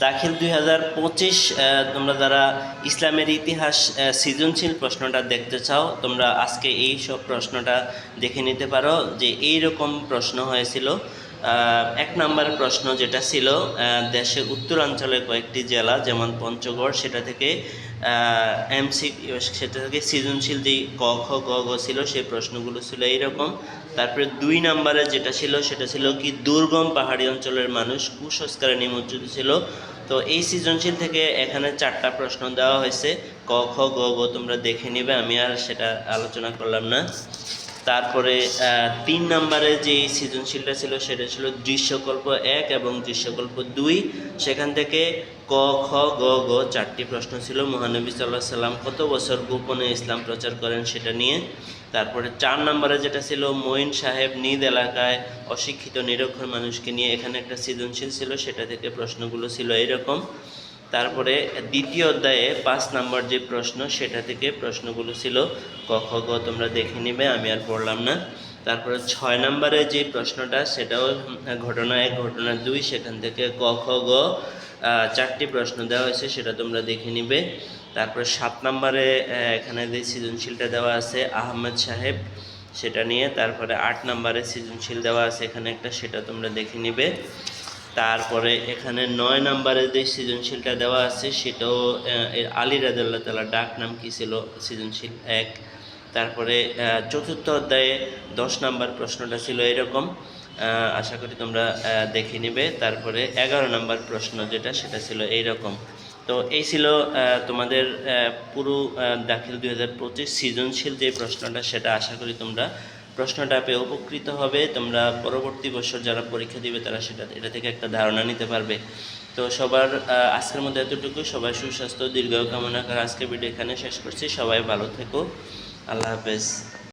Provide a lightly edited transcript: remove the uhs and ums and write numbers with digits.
দাখিল 2025 তোমরা যারা ইসলামের ইতিহাস সৃজনশীল প্রশ্নটা দেখতে চাও, তোমরা আজকে এই সব প্রশ্নটা দেখে নিতে পারো যে এই রকম প্রশ্ন হয়েছিল। 1 নম্বরের প্রশ্ন যেটা ছিল, দেশের উত্তরাঞ্চলের কয়েকটি জেলা যেমন পঞ্চগড়, সেটা থেকে সেটা থেকে সৃজনশীল যেই ক খ গ ঘ ছিল সেই প্রশ্নগুলো ছিল এইরকম। তারপরে 2 নম্বরে যেটা ছিল সেটা ছিল কি, দুর্গম পাহাড়ি অঞ্চলের মানুষ কুসংস্কারে নিমজ্জিত ছিল। তো এই সৃজনশীল থেকে এখানে 4টা প্রশ্ন দেওয়া হয়েছে, ক খ গ ঘ তোমরা দেখে নিবে, আমি আর সেটা আলোচনা করলাম না। তারপরে 3 নম্বরে যে সৃজনশীলটা ছিল সেটা ছিল দৃশ্যকল্প 1 এবং দৃশ্যকল্প 2। সেখান থেকে ক খ গ ঘ 4টি প্রশ্ন ছিল। মহানবী সাল্লাল্লাহু আলাইহি সাল্লাম কত বছর গোপনে ইসলাম প্রচার করেন সেটা নিয়ে। তারপরে 4 নম্বরে যেটা ছিল, মঈন সাহেব নিজ এলাকায় অশিক্ষিত নিরক্ষর মানুষকে নিয়ে, এখানে একটা সৃজনশীল ছিল, সেটা থেকে প্রশ্নগুলো ছিল এইরকম। তারপরে দ্বিতীয় অধ্যায়ে 5 নম্বর যে প্রশ্ন সেটা থেকে প্রশ্নগুলো ছিল ক খ গ তোমরা দেখে নিবে, আমি আর পড়লাম না। তারপরে 6 নম্বরে যে প্রশ্নটা সেটাও ঘটনা 1 ঘটনা 2, সেখান থেকে ক খ গ 4টি প্রশ্ন দেওয়া হয়েছে, সেটা তোমরা দেখে নিবে। তারপরে 7 নম্বরে এখানে যে সৃজনশীলটা দেওয়া আছে আহমেদ সাহেব, সেটা নিয়ে। তারপরে 8 নম্বরে সৃজনশীল দেওয়া আছে এখানে একটা, সেটা তোমরা দেখে নিবে। তারপরে এখানে 9 নম্বরে যে সৃজনশীলটা দেওয়া আছে সেটাও আলী রাদিয়াল্লাহু তাআলা ডাক নাম কি ছিল, সৃজনশীল 1। তারপরে 4র্থ অধ্যায়ে 10 নম্বর প্রশ্নটা ছিল এরকম, আশা করি তোমরা দেখে নিবে। তারপরে 11 নম্বর প্রশ্ন যেটা সেটা ছিল এইরকম। তো এই ছিল তোমাদের পুরো দাখিল 2025 সৃজনশীল যে প্রশ্নটা, সেটা আশা করি তোমরা প্রশ্নটা পেয়ে উপকৃত হবে। তোমরা পরবর্তী বছর যারা পরীক্ষা দিবে তারা এটা থেকে একটা ধারণা নিতে পারবে। তো সবার আজকের মধ্যে এতটুকু। সবাই সুস্বাস্থ্য দীর্ঘায়ু কামনা করে আজকের ভিডিও এখানে শেষ করছি। সবাই ভালো থেকো, আল্লাহ হাফেজ।